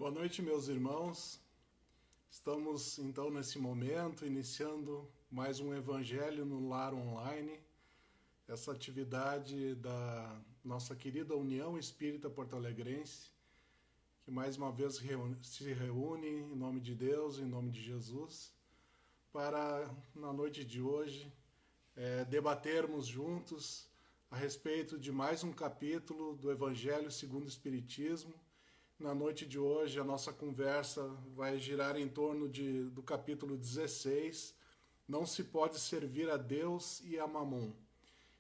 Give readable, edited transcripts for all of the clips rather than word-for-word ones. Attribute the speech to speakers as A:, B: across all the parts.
A: Boa noite, meus irmãos. Estamos então nesse momento iniciando mais um Evangelho no Lar Online, essa atividade da nossa querida União Espírita Porto Alegrense, que mais uma vez se reúne em nome de Deus, em nome de Jesus, para na noite de hoje debatermos juntos a respeito de mais um capítulo do Evangelho segundo o Espiritismo. Na noite de hoje, a nossa conversa vai girar em torno do capítulo 16, Não se pode servir a Deus e a Mamon.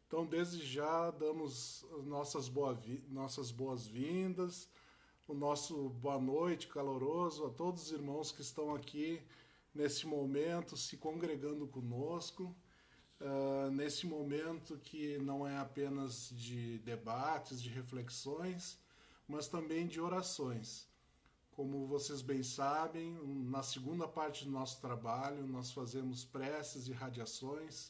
A: Então, desde já, damos nossas boas-vindas, o nosso boa noite caloroso a todos os irmãos que estão aqui nesse momento, se congregando conosco, nesse momento que não é apenas de debates, de reflexões, mas também de orações. Como vocês bem sabem, na segunda parte do nosso trabalho, nós fazemos preces e radiações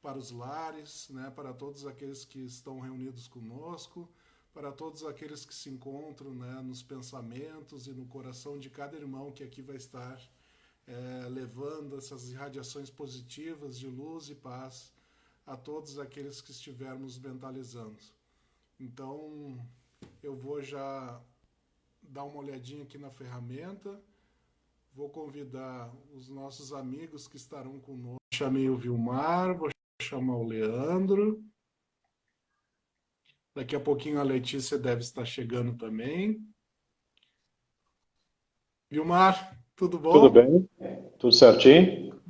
A: para os lares, né, para todos aqueles que estão reunidos conosco, para todos aqueles que se encontram, né, nos pensamentos e no coração de cada irmão que aqui vai estar levando essas irradiações positivas de luz e paz a todos aqueles que estivermos mentalizando. Então, eu vou já dar uma olhadinha aqui na ferramenta. Vou convidar os nossos amigos que estarão conosco. Chamei o Vilmar, vou chamar o Leandro. Daqui a pouquinho a Letícia deve estar chegando também. Vilmar, tudo bom?
B: Tudo bem? Tudo certinho?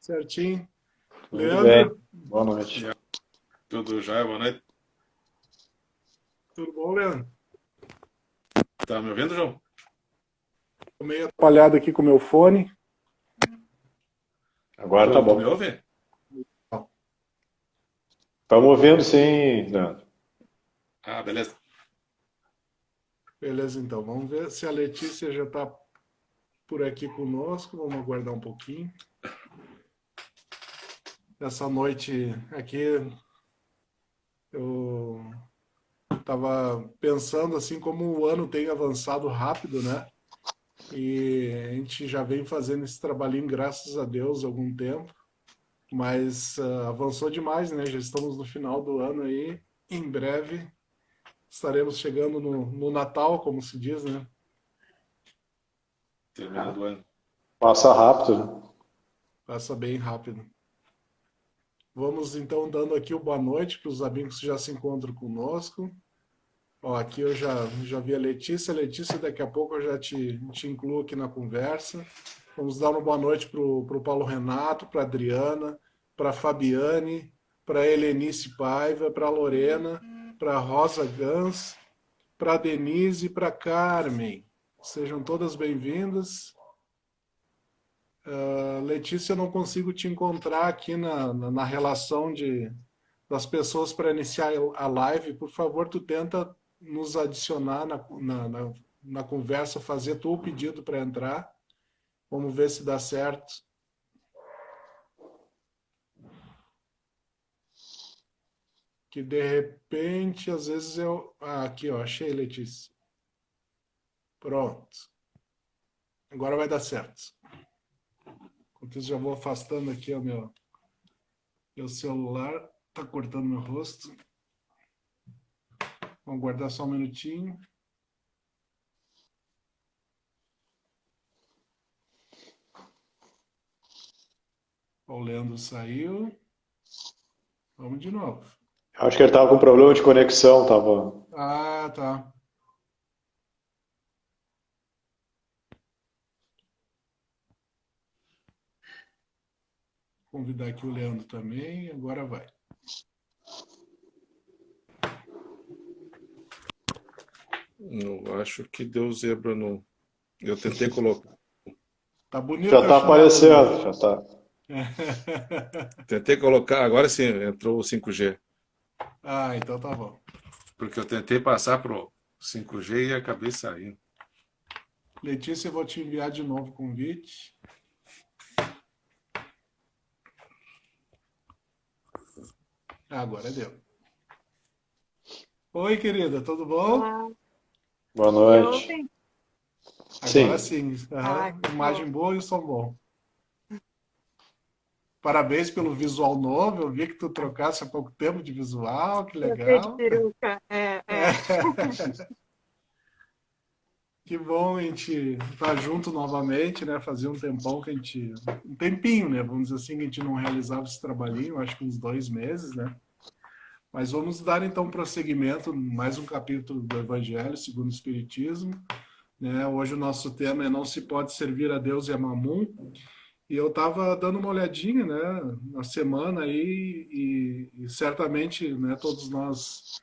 A: Certinho.
B: Tudo
A: Leandro?
B: bem. Boa noite.
C: Tudo jóia, boa noite.
A: Tudo bom, Leandro?
C: Tá me ouvindo, João?
A: Estou meio atrapalhado aqui com o meu fone.
B: Agora tá bom.
C: Tu me ouve?
B: Estamos ouvindo sim, Leandro.
C: Ah, beleza.
A: Beleza, então. Vamos ver se a Letícia já está por aqui conosco. Vamos aguardar um pouquinho. Essa noite aqui eu estava pensando assim como o ano tem avançado rápido, né? E a gente já vem fazendo esse trabalhinho, graças a Deus, há algum tempo. Mas avançou demais, né? Já estamos no final do ano aí. Em breve estaremos chegando no Natal, como se diz, né?
C: Terminando o ano.
B: Passa rápido, né?
A: Passa bem rápido. Vamos então dando aqui o boa noite para os amigos que já se encontram conosco. Ó, aqui eu já vi a Letícia. Letícia, daqui a pouco eu já te incluo aqui na conversa. Vamos dar uma boa noite para o Paulo Renato, para a Adriana, para a Fabiane, para a Helenice Paiva, para a Lorena, para a Rosa Gans, para a Denise e para a Carmen. Sejam todas bem-vindas. Letícia, eu não consigo te encontrar aqui na relação das pessoas para iniciar a live. Por favor, tu tenta nos adicionar na conversa, fazer tu o pedido para entrar. Vamos ver se dá certo. Que de repente, às vezes eu... Ah, aqui, ó, achei, Letícia. Pronto. Agora vai dar certo. Enquanto isso, já vou afastando aqui o meu celular. Tá cortando meu rosto. Vamos guardar só um minutinho. O Leandro saiu. Vamos de novo.
B: Acho que ele estava com problema de conexão, tava.
A: Ah, tá. Vou convidar aqui o Leandro também. Agora vai.
C: Eu acho que deu zebra no. Eu tentei colocar.
A: Tá bonito
B: Já
A: a
B: está
A: chamada,
B: aparecendo,
A: né?
B: já está.
C: Tentei colocar. Agora sim, entrou o 5G.
A: Ah, então tá bom.
C: Porque eu tentei passar pro 5G e acabei saindo.
A: Letícia, eu vou te enviar de novo o convite. Agora deu. Oi, querida, tudo bom?
D: Olá,
B: Boa
D: me
B: noite.
D: ouvem?
A: Agora
B: Sim.
A: sim.
D: Ah,
A: Aham.
D: que bom.
A: Imagem boa e som bom. Parabéns pelo visual novo. Eu vi que tu trocasse há pouco tempo de visual. Que
D: Troquei de
A: legal.
D: peruca. É.
A: Que bom a gente estar junto novamente, né? Fazia um tempão que a gente... Um tempinho, né? Vamos dizer assim, que a gente não realizava esse trabalhinho. Acho que uns 2 meses, né? Mas vamos dar então prosseguimento, mais um capítulo do Evangelho segundo o Espiritismo. Né? Hoje o nosso tema é Não se pode servir a Deus e a Mamum. E eu estava dando uma olhadinha, né, na semana aí, e certamente, né, todos nós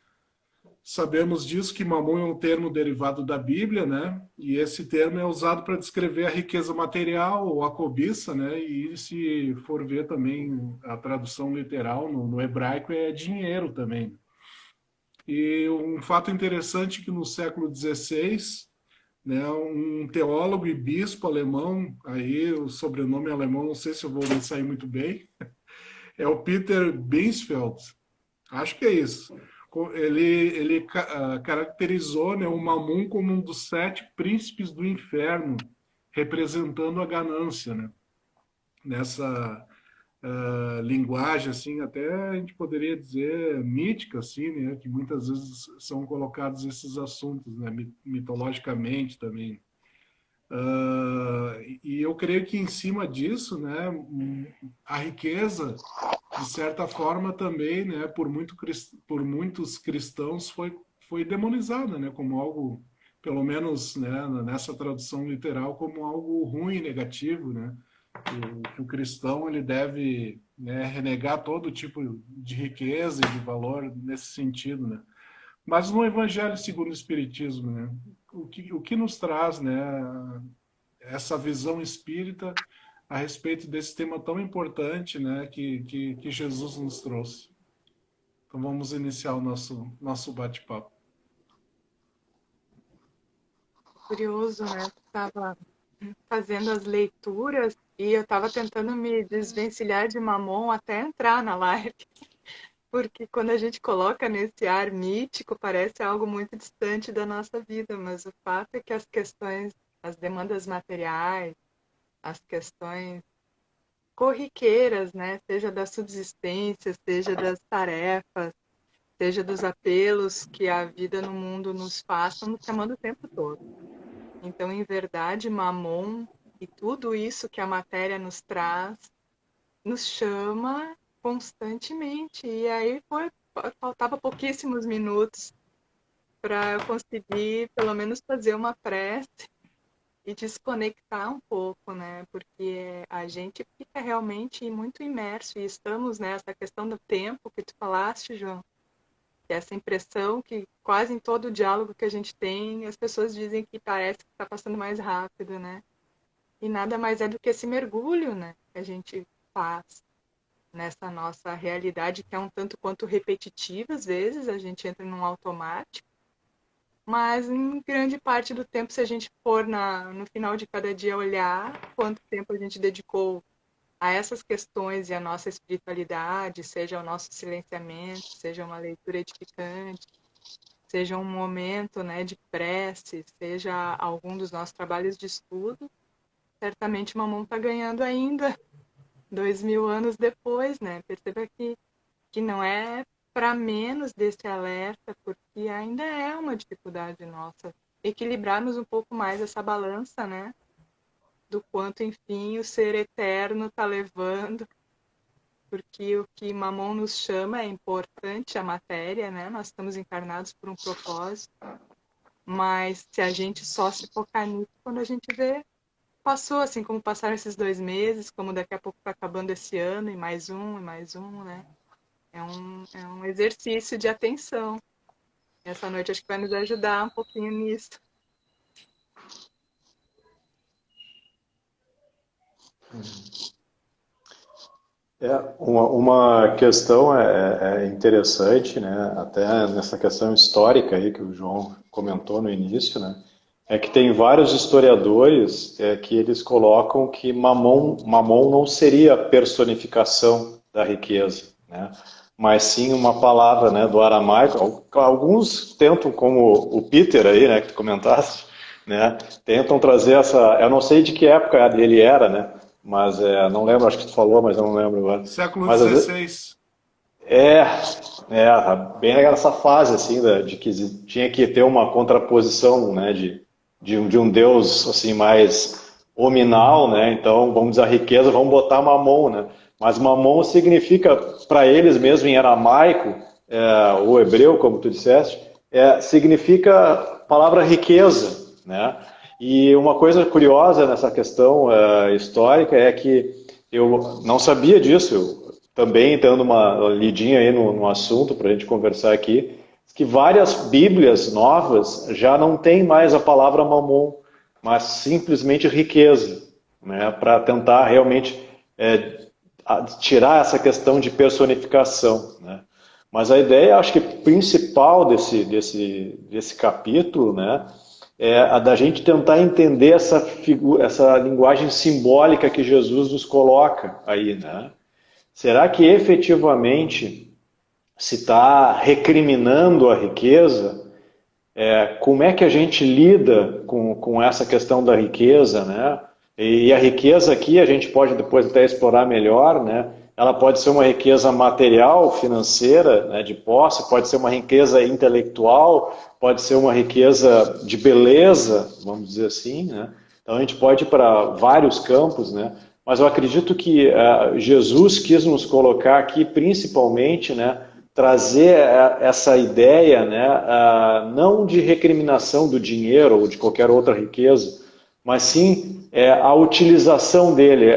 A: sabemos disso, que Mamum é um termo derivado da Bíblia, né? E esse termo é usado para descrever a riqueza material ou a cobiça, né? E se for ver também a tradução literal no hebraico é dinheiro também. E um fato interessante é que no século XVI, né, um teólogo e bispo alemão, aí o sobrenome alemão, não sei se eu vou me sair muito bem, é o Peter Binsfeld, acho que é isso. Ele caracterizou, né, o Mamun como um dos 7 príncipes do inferno, representando a ganância, né? Nessa linguagem, assim, até a gente poderia dizer mítica, assim, né? Que muitas vezes são colocados esses assuntos, né? Mitologicamente também. E eu creio que em cima disso, né, a riqueza, de certa forma também, né, por muitos cristãos foi demonizada, né, como algo, pelo menos, né, nessa tradução literal, como algo ruim, negativo, né, que o cristão ele deve, né, renegar todo tipo de riqueza e de valor nesse sentido, né. Mas no Evangelho segundo o Espiritismo, né, o que nos traz, né, essa visão espírita a respeito desse tema tão importante, né, que Jesus nos trouxe. Então vamos iniciar o nosso bate-papo.
D: Curioso, né? Estava fazendo as leituras e eu estava tentando me desvencilhar de Mamon até entrar na live. Porque quando a gente coloca nesse ar mítico, parece algo muito distante da nossa vida, mas o fato é que as questões, as demandas materiais, as questões corriqueiras, né, seja da subsistência, seja das tarefas, seja dos apelos que a vida no mundo nos faz, estão nos chamando o tempo todo. Então, em verdade, Mamon e tudo isso que a matéria nos traz, nos chama constantemente. E aí faltava pouquíssimos minutos para eu conseguir, pelo menos, fazer uma prece e desconectar um pouco, né? Porque a gente fica realmente muito imerso e estamos nessa questão do tempo que tu falaste, João, que é essa impressão que quase em todo o diálogo que a gente tem, as pessoas dizem que parece que está passando mais rápido, né? E nada mais é do que esse mergulho, né? Que a gente faz nessa nossa realidade que é um tanto quanto repetitiva, às vezes a gente entra num automático, mas em grande parte do tempo, se a gente for no final de cada dia olhar quanto tempo a gente dedicou a essas questões e a nossa espiritualidade, seja o nosso silenciamento, seja uma leitura edificante, seja um momento, né, de prece, seja algum dos nossos trabalhos de estudo, certamente o Mamon está ganhando ainda 2000 anos depois, né? Perceba que não é para menos desse alerta, porque ainda é uma dificuldade nossa equilibrarmos um pouco mais essa balança, né? Do quanto, enfim, o ser eterno está levando, porque o que Mamon nos chama é importante, a matéria, né? Nós estamos encarnados por um propósito, mas se a gente só se focar nisso, quando a gente vê, passou, assim como passaram esses 2 meses, como daqui a pouco está acabando esse ano, e mais um, né? É um exercício de atenção. Essa noite acho que vai nos ajudar um pouquinho nisso.
B: Uma questão é interessante, né? Até nessa questão histórica aí que o João comentou no início, né? É que tem vários historiadores que eles colocam que Mamon não seria a personificação da riqueza, né? Mas sim uma palavra, né, do aramaico. Alguns tentam, como o Peter aí, né, que tu comentaste, né? Tentam trazer essa. Eu não sei de que época ele era, né? Mas não lembro, acho que tu falou, mas eu não lembro agora.
A: Século
B: Mas às vezes,
A: XVI.
B: é, tá bem nessa fase assim de que tinha que ter uma contraposição, né, de um Deus assim mais hominal, né? Então vamos dizer a riqueza, vamos botar Mamon, né? Mas Mamon significa para eles mesmo em aramaico, o hebreu, como tu disseste, significa a palavra riqueza, né? E uma coisa curiosa nessa questão histórica é que eu não sabia disso. Eu também dando uma lidinha aí no assunto para a gente conversar aqui, que várias Bíblias novas já não tem mais a palavra mamon, mas simplesmente riqueza, né? Para tentar realmente tirar essa questão de personificação, né? Mas a ideia, acho que principal desse capítulo, né, é a da gente tentar entender essa linguagem simbólica que Jesus nos coloca aí, né? Será que efetivamente se está recriminando a riqueza? Como é que a gente lida com essa questão da riqueza, né? E a riqueza aqui a gente pode depois até explorar melhor, né? Ela pode ser uma riqueza material, financeira, né, de posse, pode ser uma riqueza intelectual, pode ser uma riqueza de beleza, vamos dizer assim, né? Então a gente pode ir para vários campos, né? Mas eu acredito que Jesus quis nos colocar aqui principalmente, né, trazer essa ideia, né, não de recriminação do dinheiro ou de qualquer outra riqueza, mas sim a utilização dele.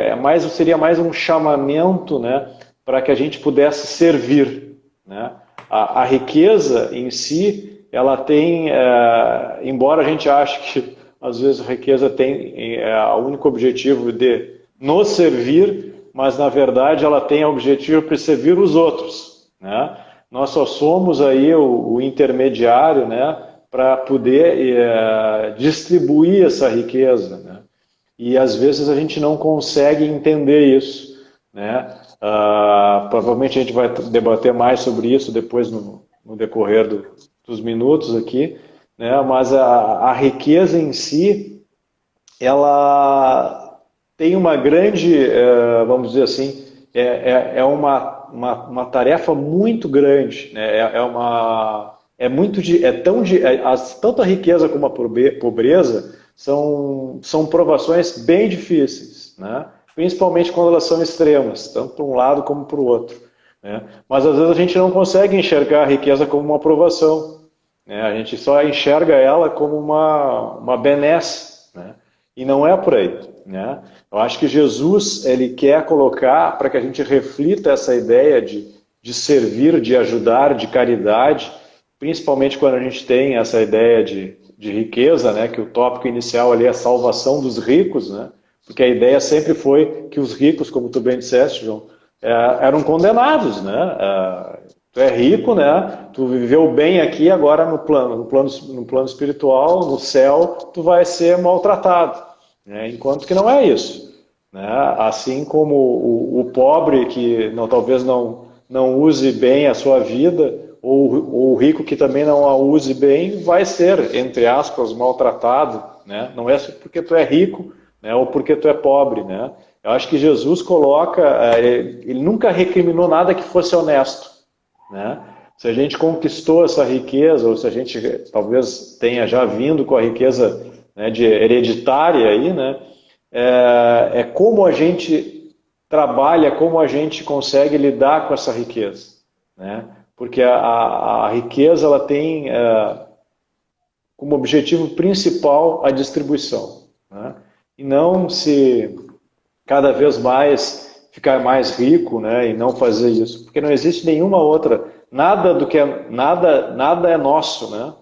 B: Seria mais um chamamento, né, para que a gente pudesse servir, né? A riqueza em si, ela tem, embora a gente ache que às vezes a riqueza tem o único objetivo de nos servir, mas na verdade ela tem o objetivo de servir os outros, né? Nós só somos aí o intermediário, né, para poder distribuir essa riqueza, né? E às vezes a gente não consegue entender isso, né? Provavelmente a gente vai debater mais sobre isso depois no decorrer dos minutos aqui, né? Mas a riqueza em si, ela tem uma grande, vamos dizer assim, é uma tarefa muito grande, né? Tanto a riqueza como a pobreza são provações bem difíceis, né? Principalmente quando elas são extremas, tanto para um lado como para o outro, né? Mas às vezes a gente não consegue enxergar a riqueza como uma provação, né? A gente só enxerga ela como uma benesse, né? E não é por aí, né? Eu acho que Jesus ele quer colocar para que a gente reflita essa ideia de servir, de ajudar, de caridade, principalmente quando a gente tem essa ideia de riqueza, né? Que o tópico inicial ali é a salvação dos ricos, né? Porque a ideia sempre foi que os ricos, como tu bem disseste, João, eram condenados, né? Tu é rico, né? Tu viveu bem aqui, agora no plano espiritual, no céu, tu vai ser maltratado, né? Enquanto que não é isso, né? Assim como o pobre que talvez não use bem a sua vida, ou o rico que também não a use bem, vai ser, entre aspas, maltratado, né? Não é só porque tu é rico, né? Ou porque tu é pobre, né? Eu acho que Jesus coloca, ele nunca recriminou nada que fosse honesto, né? Se a gente conquistou essa riqueza, ou se a gente talvez tenha já vindo com a riqueza, né, de hereditária aí, né? Como a gente trabalha, como a gente consegue lidar com essa riqueza, né? Porque a riqueza ela tem como objetivo principal a distribuição, né? E não se cada vez mais ficar mais rico, né, e não fazer isso, porque não existe nenhuma outra, nada é nosso, né?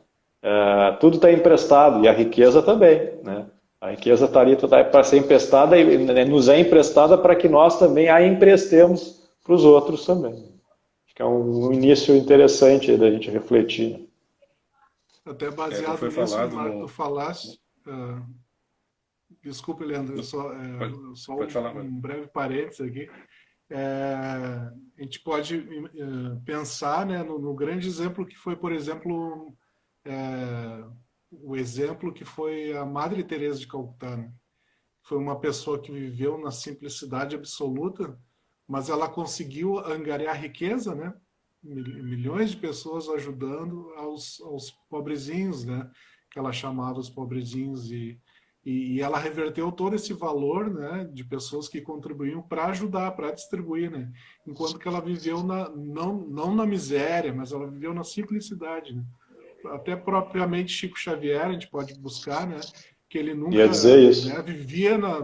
B: Tudo está emprestado e a riqueza também, né? A riqueza está ali para ser emprestada e nos é emprestada para que nós também a emprestemos para os outros também. Acho que é um início interessante da gente refletir, né?
A: Até
C: Como
A: baseado
C: foi
A: nisso,
C: falado
A: Marco, tu
C: no.
A: falaste. Desculpe, Leandro,
C: Pode,
A: só
C: pode falar, mano.
A: um breve parênteses aqui. A gente pode pensar, né, no grande exemplo que foi, por exemplo, o exemplo que foi a Madre Teresa de Calcutá, né? Foi uma pessoa que viveu na simplicidade absoluta, mas ela conseguiu angariar riqueza, né? Milhões de pessoas ajudando aos pobrezinhos, né? Que ela chamava os pobrezinhos e ela reverteu todo esse valor, né? De pessoas que contribuíam para ajudar, para distribuir, né? Enquanto que ela viveu não na miséria, mas ela viveu na simplicidade, né? Até propriamente Chico Xavier, a gente pode buscar, né? Que ele
B: Ia
A: nunca,
B: dizer
A: né,
B: isso.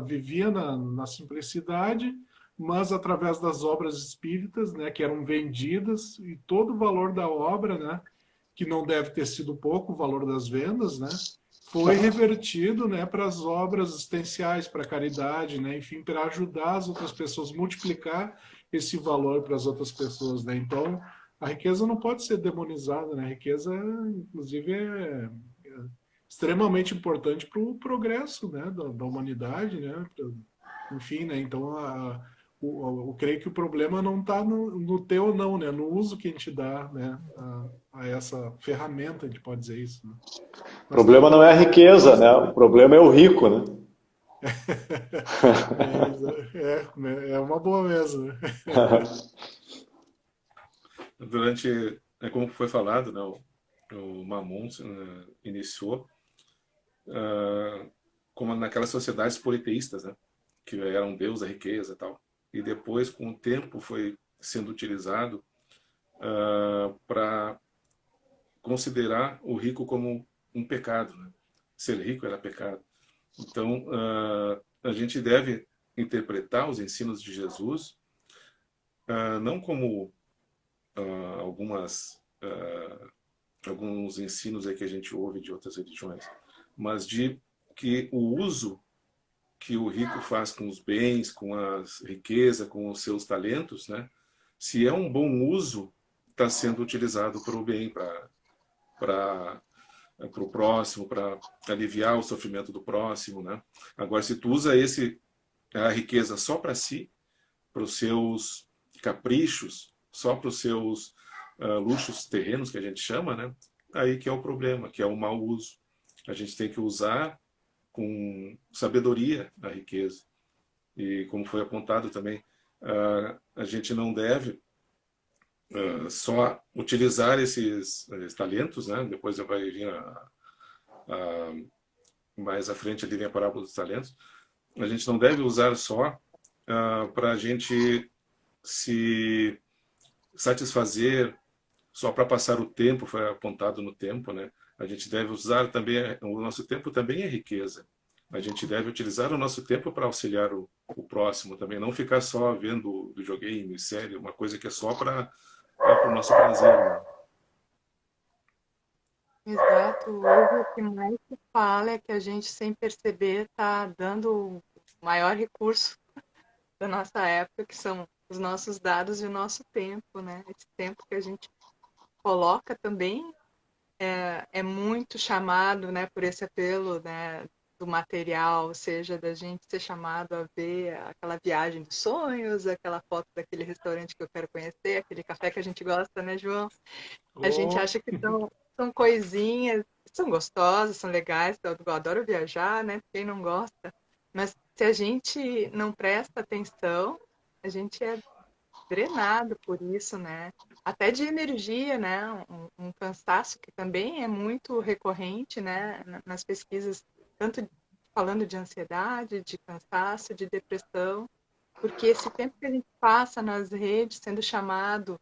A: vivia na simplicidade, mas através das obras espíritas, né, que eram vendidas, e todo o valor da obra, né, que não deve ter sido pouco, o valor das vendas, né, foi revertido, né, para as obras existenciais, para a caridade, né, enfim, para ajudar as outras pessoas, multiplicar esse valor para as outras pessoas, né. Então, a riqueza não pode ser demonizada, né? A riqueza, inclusive, é extremamente importante para o progresso, né, da humanidade, né? Enfim, né? Então, eu creio que o problema não está no ter ou não, né? No uso que a gente dá, né? A essa ferramenta, a gente pode dizer isso, né?
B: O
A: Mas tá
B: problema não é a riqueza,
A: curioso
B: né? O
A: também.
B: problema é o rico, né?
A: É uma boa mesmo, né?
C: Durante, como foi falado, né, o Mamon iniciou como naquelas sociedades politeístas, né, que era um deus da riqueza e tal. E depois, com o tempo, foi sendo utilizado para considerar o rico como um pecado, né? Ser rico era pecado. Então, a gente deve interpretar os ensinos de Jesus não como algumas alguns ensinos aí que a gente ouve de outras religiões, mas de que o uso que o rico faz com os bens, com a riqueza, com os seus talentos, né? Se é um bom uso, está sendo utilizado para o bem, para o próximo, para aliviar o sofrimento do próximo, né? Agora, se tu usa a riqueza só para si, para os seus caprichos, só para os seus luxos terrenos, que a gente chama, né? Aí que é o problema, que é o mau uso. A gente tem que usar com sabedoria a riqueza. E como foi apontado também, a gente não deve só utilizar esses talentos, né? Depois vai vir mais à frente ali vem a parábola dos talentos. A gente não deve usar só para a gente se satisfazer, só para passar o tempo, foi apontado no tempo, né? A gente deve usar também, o nosso tempo também é riqueza. A gente deve utilizar o nosso tempo para auxiliar o próximo também, não ficar só vendo videogame, série, uma coisa que é só para o nosso prazer, né?
D: Exato. Hoje o que mais se fala é que a gente, sem perceber, está dando o maior recurso da nossa época, que são os nossos dados e o nosso tempo, né? Esse tempo que a gente coloca também é muito chamado, né, por esse apelo, né, do material, seja da gente ser chamado a ver aquela viagem dos sonhos, aquela foto daquele restaurante que eu quero conhecer, aquele café que a gente gosta, né, João? A gente
A: Oh,
D: acha que são coisinhas, são gostosas, são legais, eu adoro viajar, né? Quem não gosta? Mas se a gente não presta atenção, a gente é drenado por isso, né? Até de energia, né? Um cansaço que também é muito recorrente, né? Nas pesquisas, tanto falando de ansiedade, de cansaço, de depressão, porque esse tempo que a gente passa nas redes sendo chamado,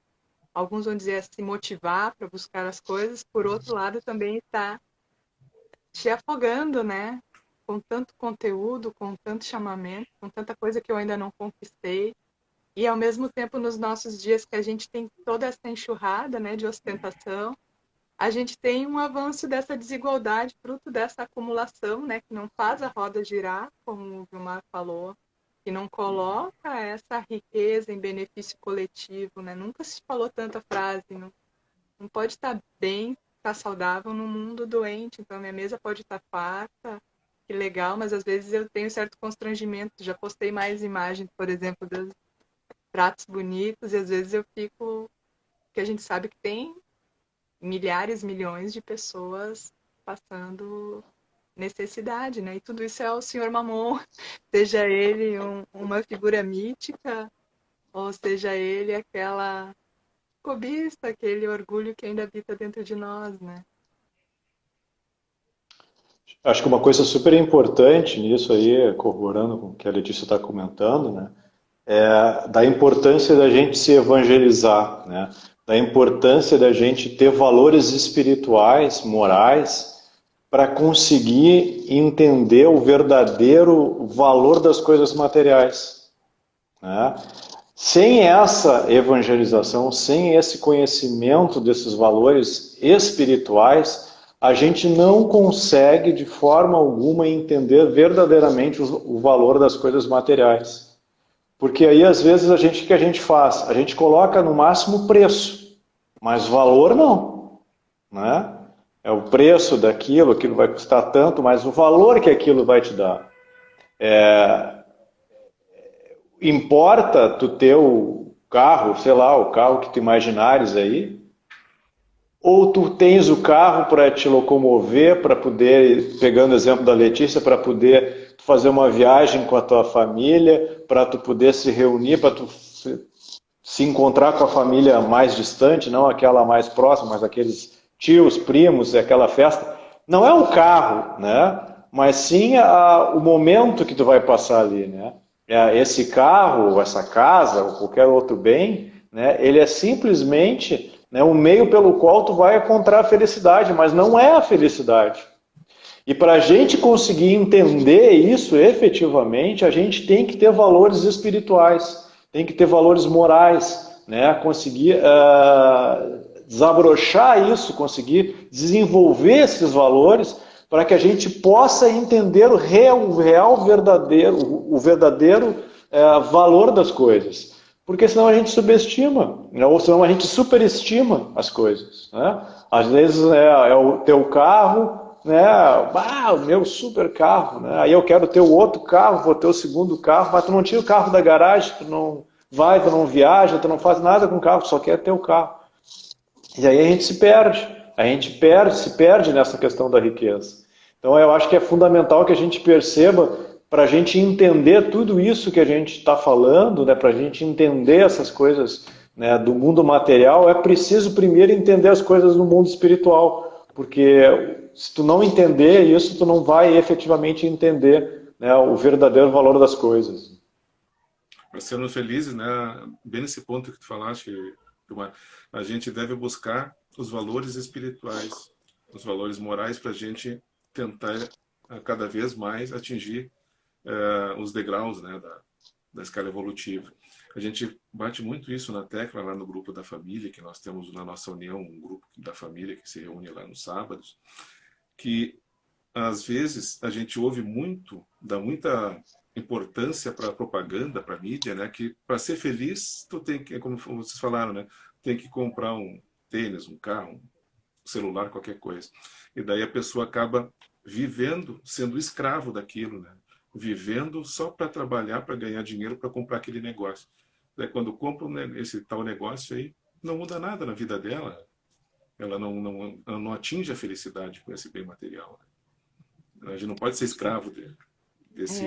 D: alguns vão dizer, a se motivar para buscar as coisas, por outro lado também está te afogando, né? Com tanto conteúdo, com tanto chamamento, com tanta coisa que eu ainda não conquistei. E ao mesmo tempo, nos nossos dias que a gente tem toda essa enxurrada, né, de ostentação, a gente tem um avanço dessa desigualdade, fruto dessa acumulação, né, que não faz a roda girar, como o Vilmar falou, que não coloca essa riqueza em benefício coletivo, né? Nunca se falou tanta frase, não pode estar bem, estar saudável num mundo doente. Então, minha mesa pode estar farta, que legal, mas às vezes eu tenho certo constrangimento. Já postei mais imagens, por exemplo, dos pratos bonitos, e às vezes eu fico. Que a gente sabe que tem milhares, milhões de pessoas passando necessidade, né? E tudo isso é o Senhor Mamon, seja ele uma figura mítica, ou seja ele aquela cobiça, aquele orgulho que ainda habita dentro de nós, né?
B: Acho que uma coisa super importante nisso aí, corroborando com o que a Letícia está comentando, né, é da importância da gente se evangelizar, né, da importância da gente ter valores espirituais, morais, para conseguir entender o verdadeiro valor das coisas materiais, né? Sem essa evangelização, sem esse conhecimento desses valores espirituais, a gente não consegue de forma alguma entender verdadeiramente o valor das coisas materiais. Porque aí às vezes o que a gente faz? A gente coloca no máximo preço, mas valor não, né? É o preço daquilo, aquilo vai custar tanto, mas o valor que aquilo vai te dar. Importa tu ter o carro, sei lá, o carro que tu imaginares aí, ou tu tens o carro para te locomover, para poder, pegando o exemplo da Letícia, para poder fazer uma viagem com a tua família, para tu poder se reunir, para tu se encontrar com a família mais distante, não aquela mais próxima, mas aqueles tios, primos, aquela festa. Não é o carro, né? Mas sim o momento que tu vai passar ali, né? Esse carro, essa casa, ou qualquer outro bem, né? Ele é simplesmente, né, um meio pelo qual tu vai encontrar a felicidade, mas não é a felicidade. E para a gente conseguir entender isso efetivamente, a gente tem que ter valores espirituais, tem que ter valores morais, né? Conseguir desabrochar isso, conseguir desenvolver esses valores para que a gente possa entender o real verdadeiro, o verdadeiro valor das coisas. Porque senão a gente subestima, né? Ou senão a gente superestima as coisas, né? Às vezes é o teu carro, né? O meu super carro, né? Aí eu quero ter o outro carro, vou ter o segundo carro, mas tu não tira o carro da garagem, tu não vai, tu não viaja, tu não faz nada com o carro, só quer ter o carro. E aí a gente se perde nessa questão da riqueza. Então eu acho que é fundamental que a gente perceba, para a gente entender tudo isso que a gente está falando, né, para a gente entender essas coisas, né, do mundo material, é preciso primeiro entender as coisas do mundo espiritual, porque se tu não entender isso, tu não vai efetivamente entender, né, o verdadeiro valor das coisas.
C: Para sermos felizes, né? Bem nesse ponto que tu falaste, que a gente deve buscar os valores espirituais, os valores morais, para a gente tentar cada vez mais atingir os degraus, né, da escala evolutiva. A gente bate muito isso na tecla lá no grupo da família, que nós temos na nossa união um grupo da família que se reúne lá nos sábados, que às vezes a gente ouve muito, dá muita importância para a propaganda, para a mídia, né? Que para ser feliz, tu tem que, como vocês falaram, né? Tem que comprar um tênis, um carro, um celular, qualquer coisa. E daí a pessoa acaba vivendo, sendo escravo daquilo, né? Vivendo só para trabalhar, para ganhar dinheiro, para comprar aquele negócio. Daí quando compra esse tal negócio aí, não muda nada na vida dela. Ela não atinge a felicidade com esse bem material, né? A gente não pode ser escravo desse.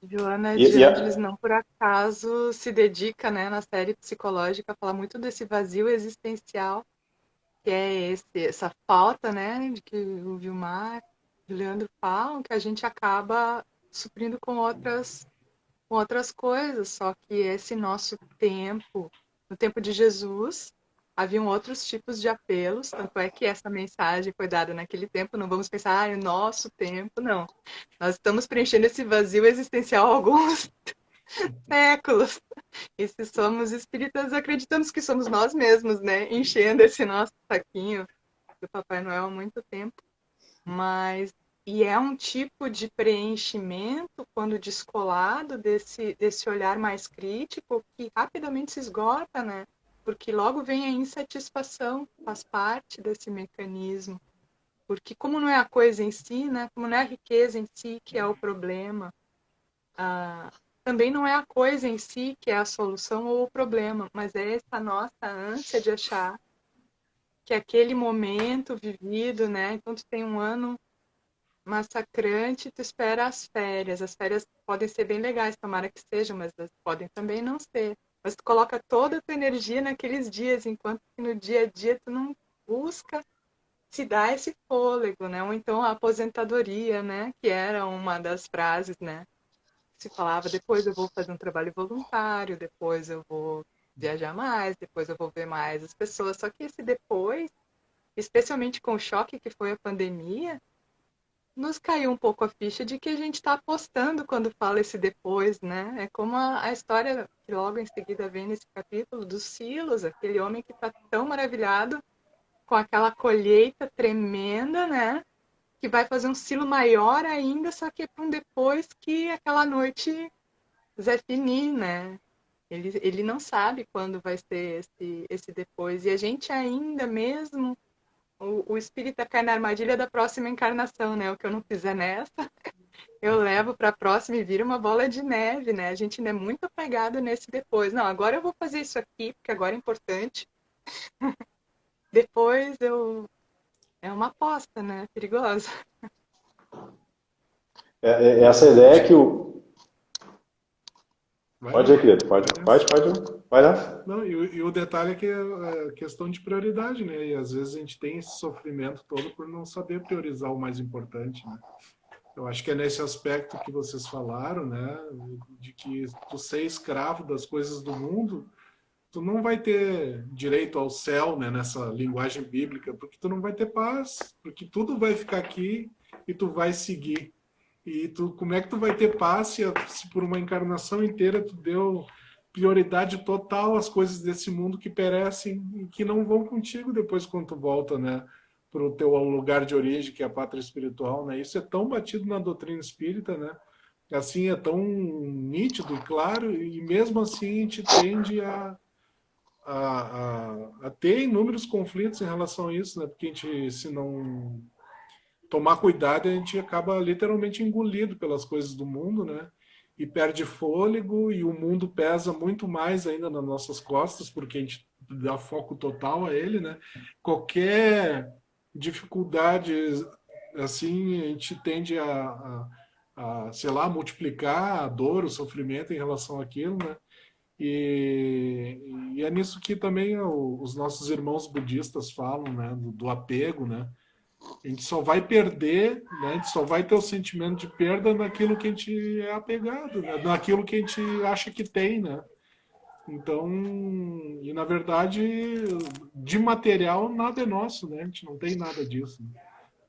D: Joana
B: E,
D: de
B: e
D: Ângeles não por acaso se dedica, né, na série psicológica a falar muito desse vazio existencial, que é essa falta, né, de que o Vilmar e o Leandro falam, que a gente acaba suprindo com outras coisas, só que esse nosso tempo, no tempo de Jesus, haviam outros tipos de apelos, tanto é que essa mensagem foi dada naquele tempo, não vamos pensar, o nosso tempo, não. Nós estamos preenchendo esse vazio existencial há alguns séculos. E se somos espíritas, acreditamos que somos nós mesmos, né? Enchendo esse nosso saquinho do Papai Noel há muito tempo. Mas, e é um tipo de preenchimento, quando descolado desse olhar mais crítico, que rapidamente se esgota, né? Porque logo vem a insatisfação, faz parte desse mecanismo. Porque como não é a coisa em si, né? Como não é a riqueza em si que é o problema, também não é a coisa em si que é a solução ou o problema, mas é essa nossa ânsia de achar que aquele momento vivido, né? Então tu tem um ano massacrante, tu espera as férias. As férias podem ser bem legais, tomara que sejam, mas elas podem também não ser. Mas tu coloca toda a tua energia naqueles dias, enquanto que no dia a dia tu não busca se dar esse fôlego, né? Ou então a aposentadoria, né? Que era uma das frases, né? Se falava, depois eu vou fazer um trabalho voluntário, depois eu vou viajar mais, depois eu vou ver mais as pessoas. Só que esse depois, especialmente com o choque que foi a pandemia, nos caiu um pouco a ficha de que a gente está apostando quando fala esse depois, né? É como a história que logo em seguida vem nesse capítulo do Silas, aquele homem que está tão maravilhado com aquela colheita tremenda, né? Que vai fazer um silo maior ainda, só que é para um depois que aquela noite Zé Fini, né? Ele não sabe quando vai ser esse depois. E a gente ainda mesmo, o espírita cai na armadilha da próxima encarnação, né? O que eu não fizer nessa, eu levo para a próxima e vira uma bola de neve, né? A gente ainda é muito apegado nesse depois. Não, agora eu vou fazer isso aqui, porque agora é importante. Depois eu. É uma aposta, né? Perigosa.
B: Essa ideia que o...
A: Vai
B: Pode
A: lá.
B: ir, querido, pode. Vai lá.
A: Não, e o detalhe é que é a questão de prioridade, né? E às vezes a gente tem esse sofrimento todo por não saber priorizar o mais importante, né? Eu acho que é nesse aspecto que vocês falaram, né? De que tu ser escravo das coisas do mundo, tu não vai ter direito ao céu, né? Nessa linguagem bíblica, porque tu não vai ter paz, porque tudo vai ficar aqui e tu vai seguir. E tu, como é que tu vai ter paz se por uma encarnação inteira tu deu prioridade total às coisas desse mundo que perecem e que não vão contigo depois quando tu volta, né, para o teu lugar de origem, que é a pátria espiritual, né? Isso é tão batido na doutrina espírita, né? Assim, é tão nítido e claro, e mesmo assim a gente tende a ter inúmeros conflitos em relação a isso, né? Porque a gente, se não tomar cuidado, a gente acaba literalmente engolido pelas coisas do mundo, né? E perde fôlego, e o mundo pesa muito mais ainda nas nossas costas, porque a gente dá foco total a ele, né? Qualquer dificuldade, assim, a gente tende sei lá, multiplicar a dor, o sofrimento em relação àquilo, né? E é nisso que também os nossos irmãos budistas falam, né? Do apego, né? A gente só vai perder, né? A gente só vai ter o sentimento de perda naquilo que a gente é apegado, né? Naquilo que a gente acha que tem, né? Então, e na verdade, de material nada é nosso, né? A gente não tem nada disso. Né?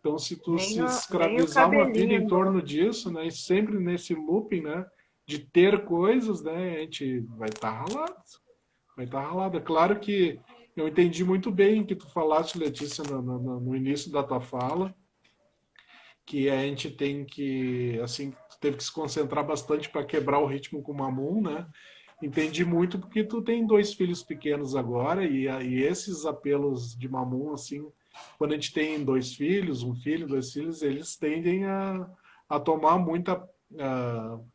A: Então, se tu se
D: Nem o
A: escravizar uma vida em
D: cabelinho.
A: torno disso, né? E sempre nesse looping, né? De ter coisas, né? A gente vai estar ralado. Vai estar ralado. É claro que eu entendi muito bem o que tu falaste, Letícia, no início da tua fala, que a gente tem que, assim, tu teve que se concentrar bastante para quebrar o ritmo com o Mamum, né? Entendi muito porque tu tem dois filhos pequenos agora e esses apelos de Mamum, assim, quando a gente tem dois filhos, um filho, dois filhos, eles tendem a tomar muita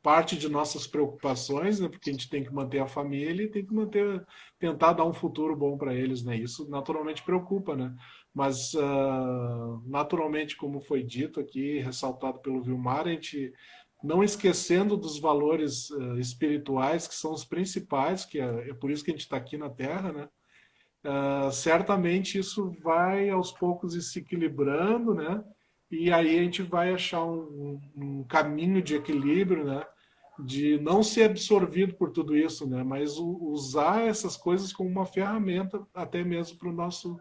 A: parte de nossas preocupações, né? Porque a gente tem que manter a família e tem que tentar dar um futuro bom para eles, né? Isso naturalmente preocupa, né? Mas naturalmente, como foi dito aqui, ressaltado pelo Vilmar, a gente não esquecendo dos valores espirituais que são os principais, que é por isso que a gente está aqui na Terra, né? Certamente isso vai aos poucos ir se equilibrando, né? E aí a gente vai achar um caminho de equilíbrio, né? De não ser absorvido por tudo isso, né? Mas usar essas coisas como uma ferramenta até mesmo para o nosso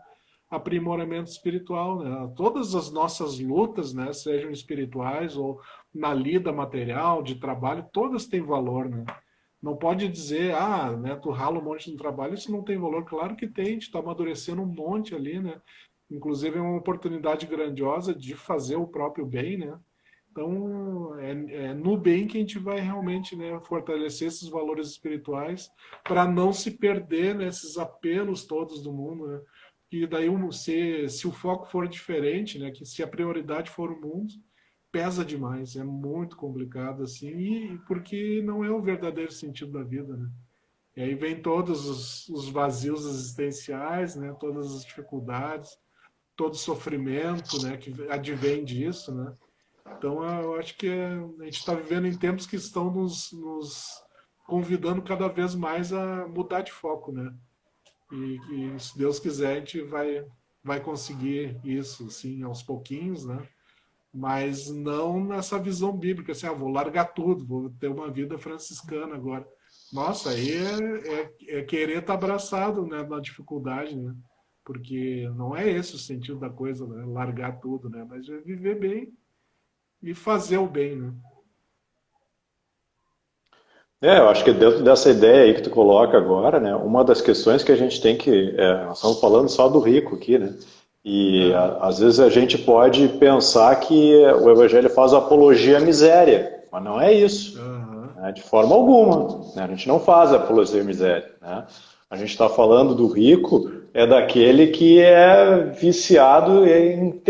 A: aprimoramento espiritual, né? Todas as nossas lutas, né? Sejam espirituais ou na lida material, de trabalho, todas têm valor, né? Não pode dizer, né, tu rala um monte no trabalho, isso não tem valor. Claro que tem, a gente está amadurecendo um monte ali, né? Inclusive é uma oportunidade grandiosa de fazer o próprio bem, né? Então, é no bem que a gente vai realmente, né, fortalecer esses valores espirituais para não se perder nesses apelos todos do mundo, né? E daí, se o foco for diferente, né, que se a prioridade for o mundo, pesa demais, é muito complicado assim, e porque não é o verdadeiro sentido da vida, né? E aí vem todos os vazios existenciais, né? Todas as dificuldades, todo o sofrimento, né? Que advém disso, né? Então eu acho que a gente está vivendo em tempos que estão nos convidando cada vez mais a mudar de foco, né? E se Deus quiser, a gente vai conseguir isso, sim, aos pouquinhos, né? Mas não nessa visão bíblica, assim, vou largar tudo, vou ter uma vida franciscana agora. Nossa, aí é querer estar abraçado, né, na dificuldade, né? Porque não é esse o sentido da coisa, né? Largar tudo, né? Mas é viver bem e fazer o bem, né?
B: Eu acho que dentro dessa ideia aí que tu coloca agora, né, uma das questões que a gente tem que, nós estamos falando só do rico aqui, né, e
A: Aham,
B: às vezes a gente pode pensar que o Evangelho faz apologia à miséria, mas não é isso,
A: aham,
B: né, de forma alguma, né, a gente não faz apologia à miséria, né, a gente está falando do rico, é daquele que é viciado em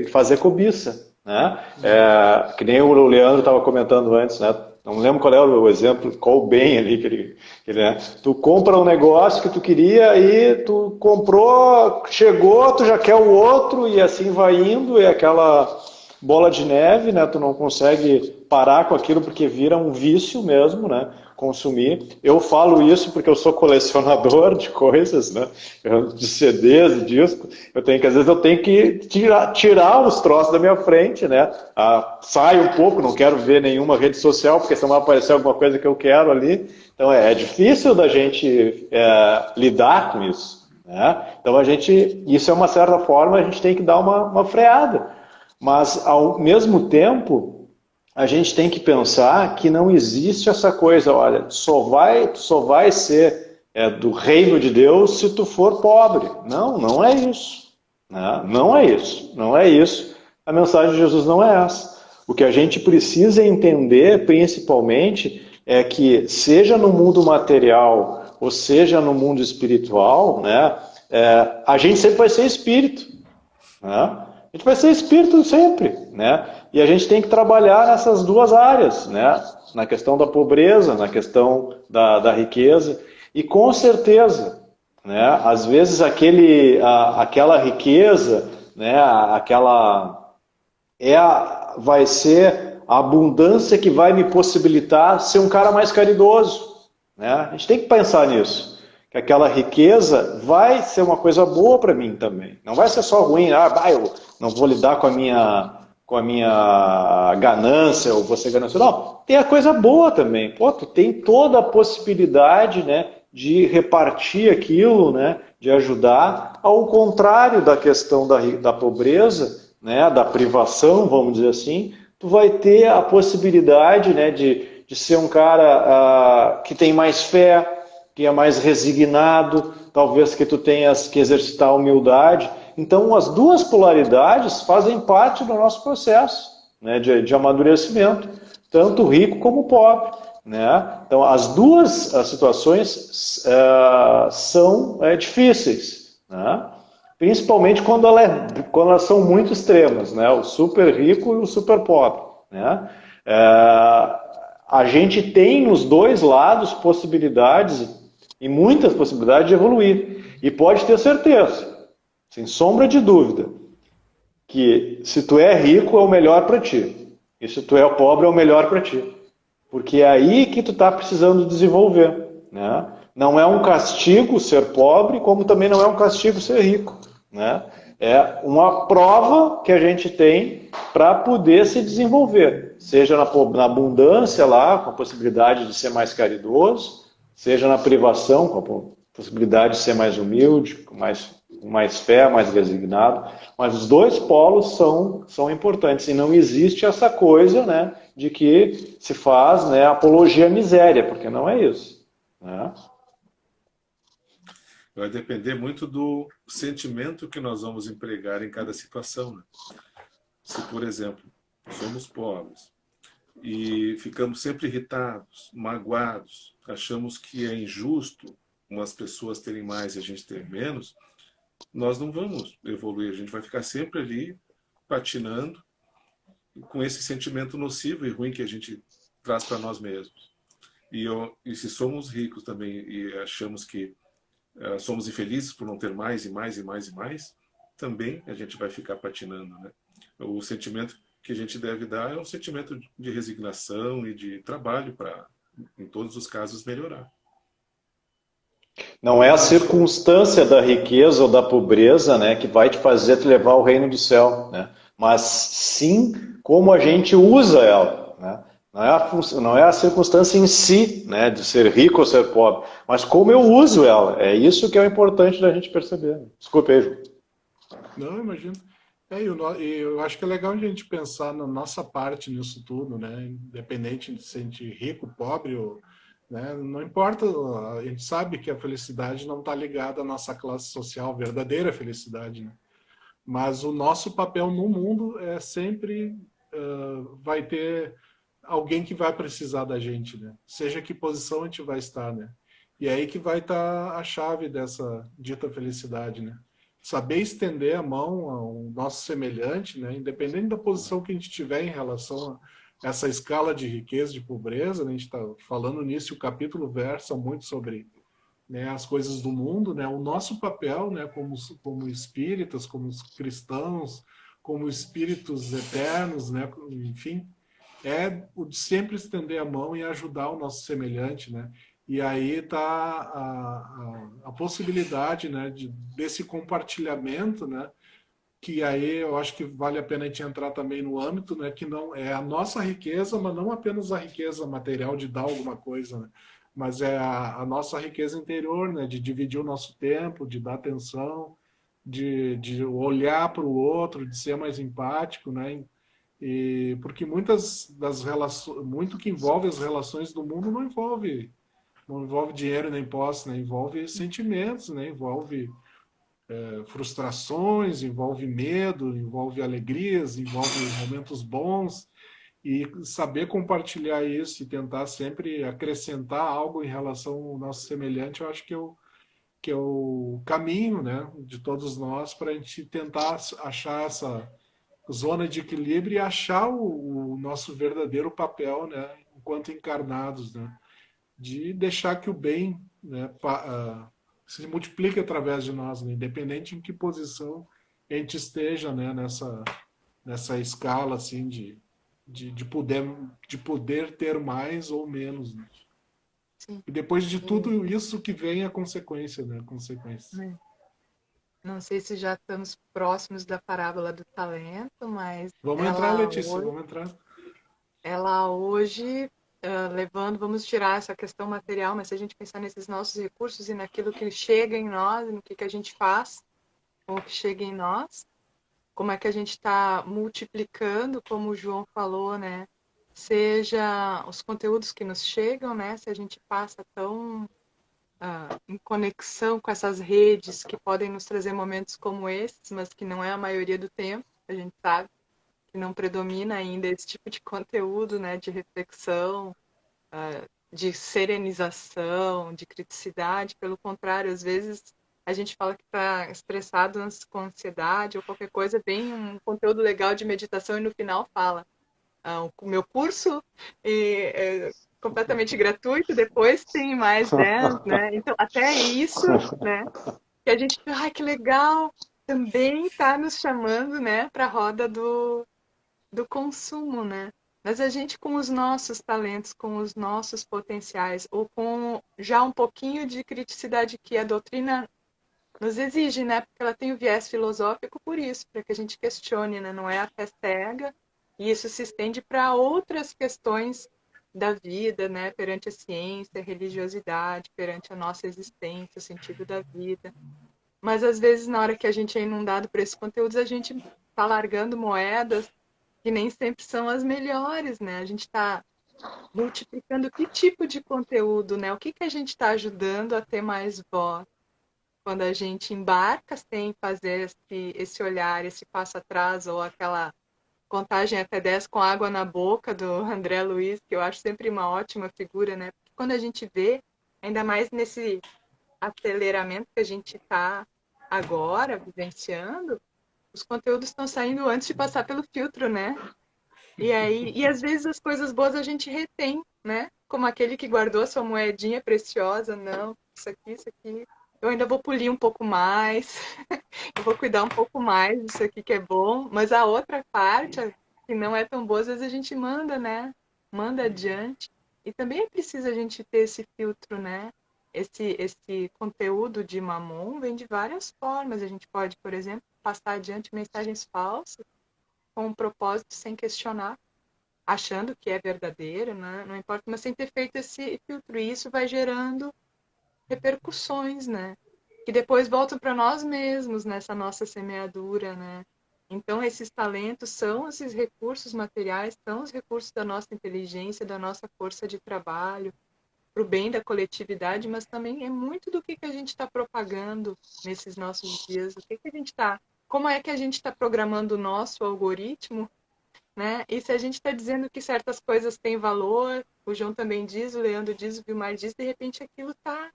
B: fazer cobiça, né? Que nem o Leandro estava comentando antes, né? Não lembro qual é o exemplo, qual o bem ali né? Tu compra um negócio que tu queria e tu comprou, chegou, tu já quer o outro e assim vai indo, e aquela bola de neve, né? Tu não consegue parar com aquilo porque vira um vício mesmo, né? Consumir. Eu falo isso porque eu sou colecionador de coisas, né? De CDs, de discos. Às vezes eu tenho que tirar os troços da minha frente, né? Saio um pouco, não quero ver nenhuma rede social porque senão vai aparecer alguma coisa que eu quero ali. Então é difícil da gente lidar com isso, né? Então isso é uma certa forma, a gente tem que dar uma freada. Mas, ao mesmo tempo, a gente tem que pensar que não existe essa coisa, olha, só vai ser do reino de Deus se tu for pobre. Não, não é isso. Né? Não é isso. Não é isso. A mensagem de Jesus não é essa. O que a gente precisa entender, principalmente, é que, seja no mundo material ou seja no mundo espiritual, né, a gente sempre vai ser espírito. Né? A gente vai ser espírito sempre, né? E a gente tem que trabalhar nessas duas áreas, né? Na questão da pobreza, na questão da riqueza. E com certeza, né? Às vezes aquela riqueza, né? Vai ser a abundância que vai me possibilitar ser um cara mais caridoso, né? A gente tem que pensar nisso, que aquela riqueza vai ser uma coisa boa para mim também. Não vai ser só ruim, eu não vou lidar com a minha ganância, ou vou ser ganancioso. Não, tem a coisa boa também. Pô, tu tem toda a possibilidade, né, de repartir aquilo, né, de ajudar, ao contrário da questão da pobreza, né, da privação, vamos dizer assim, tu vai ter a possibilidade, né, de ser um cara que tem mais fé, que é mais resignado, talvez que tu tenhas que exercitar a humildade. Então, as duas polaridades fazem parte do nosso processo, né, de amadurecimento, tanto rico como pobre. Né? Então, as situações são difíceis, né? Principalmente quando elas são muito extremas, né? O super rico e o super pobre. Né? A gente tem nos dois lados possibilidades, e muitas possibilidades de evoluir. E pode ter certeza, sem sombra de dúvida, que se tu é rico é o melhor para ti. E se tu é pobre é o melhor para ti. Porque é aí que tu está precisando desenvolver. Né? Não é um castigo ser pobre, como também não é um castigo ser rico. Né? É uma prova que a gente tem para poder se desenvolver. Seja na abundância lá, com a possibilidade de ser mais caridoso, seja na privação, com a possibilidade de ser mais humilde, com mais fé, mais resignado. Mas os dois polos são importantes. E não existe essa coisa, né, de que se faz, né, apologia à miséria, porque não é isso. Né?
C: Vai depender muito do sentimento que nós vamos empregar em cada situação. Né? Se, por exemplo, somos pobres e ficamos sempre irritados, magoados, achamos que é injusto umas pessoas terem mais e a gente ter menos, nós não vamos evoluir, a gente vai ficar sempre ali patinando com esse sentimento nocivo e ruim que a gente traz para nós mesmos. E se somos ricos também e achamos que somos infelizes por não ter mais e mais e mais e mais, também a gente vai ficar patinando, né? O sentimento que a gente deve dar é um sentimento de resignação e de trabalho para, em todos os casos, melhorar.
B: Não é a circunstância da riqueza ou da pobreza, né, que vai te fazer te levar ao reino do céu, né? Mas sim como a gente usa ela, né? Não é a circunstância em si, né, de ser rico ou ser pobre, mas como eu uso ela. É isso que é o importante da gente perceber. Desculpe aí, Ju.
A: Não, imagino. E eu acho que é legal a gente pensar na nossa parte nisso tudo, né? Independente de ser gente rico, pobre, ou, né? Não importa, a gente sabe que a felicidade não está ligada à nossa classe social, verdadeira felicidade, né? Mas o nosso papel no mundo é sempre vai ter alguém que vai precisar da gente, né? Seja que posição a gente vai estar, né? E é aí que vai estar a chave dessa dita felicidade, né? Saber estender a mão ao nosso semelhante, né? Independente da posição que a gente tiver em relação a essa escala de riqueza, de pobreza, né? A gente está falando nisso, e o capítulo versa muito sobre, né, as coisas do mundo, né? O nosso papel, né, como espíritas, como cristãos, como espíritos eternos, né? Enfim, é o de sempre estender a mão e ajudar o nosso semelhante, né? E aí está a possibilidade, né, desse compartilhamento, né? Que aí eu acho que vale a pena a gente entrar também no âmbito, né? Que não é a nossa riqueza, mas não apenas a riqueza material de dar alguma coisa, né? Mas é a nossa riqueza interior, né? De dividir o nosso tempo, de dar atenção, de olhar para o outro, de ser mais empático, né? E porque muitas das relações, muito que envolve as relações do mundo não envolve dinheiro nem posse, né? Envolve sentimentos, né? Envolve frustrações, envolve medo, envolve alegrias, envolve momentos bons e saber compartilhar isso e tentar sempre acrescentar algo em relação ao nosso semelhante, eu acho que é o caminho, né, de todos nós para a gente tentar achar essa zona de equilíbrio e achar o nosso verdadeiro papel, né, enquanto encarnados, né, de deixar que o bem, né, se multiplique através de nós, né, independente em que posição a gente esteja, né, nessa escala assim de poder ter mais ou menos, né?
D: Sim.
A: E depois de tudo isso que vem a consequência, né? Consequência.
D: Não sei se já estamos próximos da parábola do talento, mas
A: Vamos entrar, Letícia, vamos entrar.
D: ela hoje, vamos tirar essa questão material, mas se a gente pensar nesses nossos recursos e naquilo que chega em nós, no que a gente faz com o que chega em nós, como é que a gente está multiplicando, como o João falou, né? Seja os conteúdos que nos chegam, né? Se a gente passa tão em conexão com essas redes que podem nos trazer momentos como esses, mas que não é a maioria do tempo, a gente sabe que não predomina ainda esse tipo de conteúdo, né? De reflexão, de serenização, de criticidade. Pelo contrário, às vezes a gente fala que está estressado com ansiedade ou qualquer coisa, vem um conteúdo legal de meditação e no final fala o meu curso é completamente gratuito, depois tem mais 10, né? Então, até isso, né? Que a gente, ai, que legal, também está nos chamando, né, para a roda do consumo, né? Mas a gente com os nossos talentos, com os nossos potenciais, ou com já um pouquinho de criticidade que a doutrina nos exige, né? Porque ela tem o viés filosófico por isso, para que a gente questione, né? Não é a fé cega, e isso se estende para outras questões da vida, né? Perante a ciência, a religiosidade, perante a nossa existência, o sentido da vida. Mas às vezes, na hora que a gente é inundado por esses conteúdos, a gente está largando moedas que nem sempre são as melhores, né? A gente está multiplicando que tipo de conteúdo, né? O que a gente está ajudando a ter mais voz? Quando a gente embarca sem fazer esse olhar, esse passo atrás, ou aquela contagem até 10 com água na boca do André Luiz, que eu acho sempre uma ótima figura, né? Porque quando a gente vê, ainda mais nesse aceleramento que a gente está agora vivenciando, os conteúdos estão saindo antes de passar pelo filtro, né? E às vezes as coisas boas a gente retém, né? como aquele que guardou a sua moedinha preciosa, não, isso aqui, eu ainda vou polir um pouco mais, eu vou cuidar um pouco mais disso aqui que é bom, mas a outra parte, que não é tão boa, às vezes a gente manda, né? Manda adiante. E também é preciso a gente ter esse filtro, né? Esse conteúdo de Mamon vem de várias formas. A gente pode, por exemplo, passar adiante mensagens falsas com um propósito sem questionar, achando que é verdadeiro, né? Não importa, mas sem ter feito esse filtro. E isso vai gerando repercussões, né? Que depois voltam para nós mesmos nessa nossa semeadura, né? Então, esses talentos são esses recursos materiais, são os recursos da nossa inteligência, da nossa força de trabalho, para o bem da coletividade, mas também é muito do que a gente está propagando nesses nossos dias, o que a gente está, como é que a gente está programando o nosso algoritmo, né? E se a gente está dizendo que certas coisas têm valor, o João também diz, o Leandro diz, o Vilmar diz, de repente aquilo está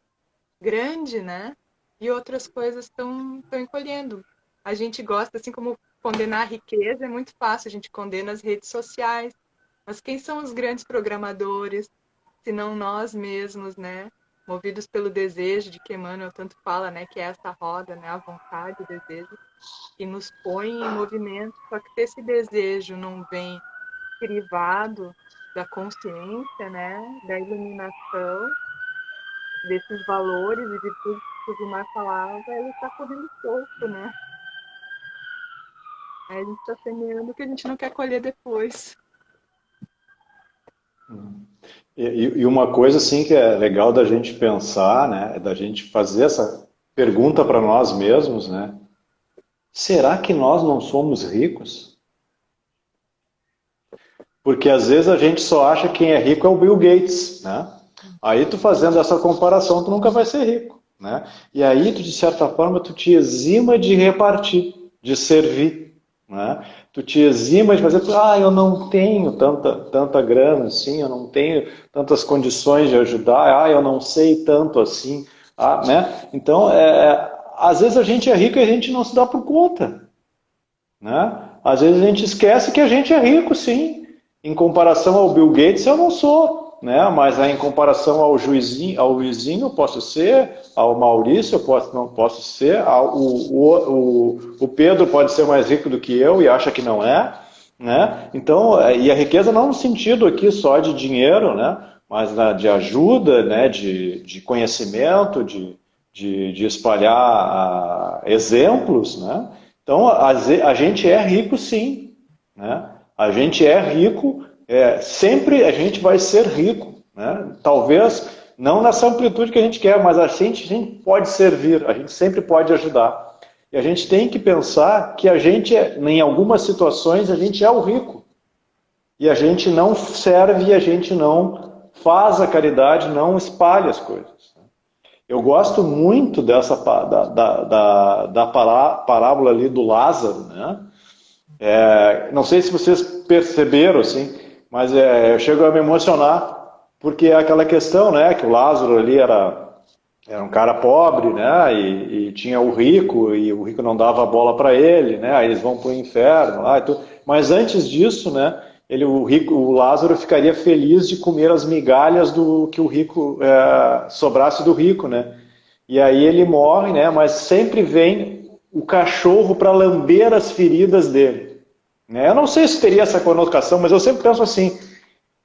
D: grande, né? E outras coisas estão encolhendo. A gente gosta, assim como condenar a riqueza, é muito fácil, a gente condena as redes sociais. Mas quem são os grandes programadores, se não nós mesmos, né? Movidos pelo desejo de que Emmanuel tanto fala, né? Que é essa roda, né? A vontade, o desejo, que nos põe em movimento. Só que se esse desejo não vem privado da consciência, né? Da iluminação, desses valores e virtudes que o Vilmar falava, ele está correndo solto, né? Aí a gente está semeando o que a gente não quer colher depois.
B: E uma coisa assim que é legal da gente pensar, né, da gente fazer essa pergunta para nós mesmos, né? Será que nós não somos ricos? Porque às vezes a gente só acha que quem é rico é o Bill Gates, né? Aí tu fazendo essa comparação, tu nunca vai ser rico, né? E aí tu, de certa forma, tu te exima de repartir, de servir, né? Tu te exima de fazer, eu não tenho tanta grana assim, eu não tenho tantas condições de ajudar, eu não sei tanto assim, né? Então, às vezes a gente é rico e a gente não se dá por conta, né? Às vezes a gente esquece que a gente é rico, sim. Em comparação ao Bill Gates, eu não sou, né? Mas em comparação ao Luizinho, eu posso ser, ao Maurício, não posso ser, o Pedro pode ser mais rico do que eu e acha que não é, né? Então, e a riqueza não no sentido aqui só de dinheiro, né? Mas de ajuda, né? De conhecimento, de espalhar exemplos, né? Então, a gente é rico, sim, né? A gente é rico, sempre a gente vai ser rico, né? Talvez não nessa amplitude que a gente quer, mas a gente pode servir, a gente sempre pode ajudar. E a gente tem que pensar que a gente, em algumas situações, a gente é o rico. E a gente não serve, e a gente não faz a caridade, não espalha as coisas. Eu gosto muito dessa da parábola ali do Lázaro, né? Não sei se vocês perceberam, assim, mas eu chego a me emocionar, porque é aquela questão, né, que o Lázaro ali era um cara pobre, né, e tinha o rico, e o rico não dava bola para ele, né, aí eles vão para o inferno, mas antes disso, né, o Lázaro ficaria feliz de comer as migalhas do que o rico sobrasse do rico, né, e aí ele morre, né, mas sempre vem o cachorro para lamber as feridas dele. Eu não sei se teria essa conotação, mas eu sempre penso assim,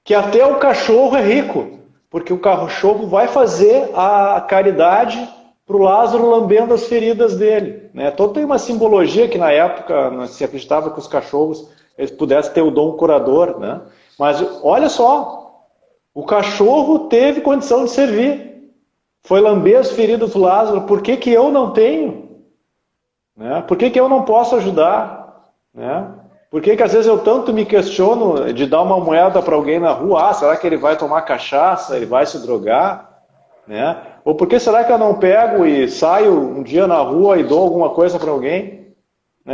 B: que até o cachorro é rico, porque o cachorro vai fazer a caridade para o Lázaro lambendo as feridas dele. Então tem uma simbologia que na época se acreditava que os cachorros eles pudessem ter o dom curador, né? Mas olha só, o cachorro teve condição de servir, foi lamber as feridas do Lázaro, por que eu não tenho? Por que eu não posso ajudar? Por que às vezes eu tanto me questiono de dar uma moeda para alguém na rua? Será que ele vai tomar cachaça? Ele vai se drogar? Ou por que será que eu não pego e saio um dia na rua e dou alguma coisa para alguém?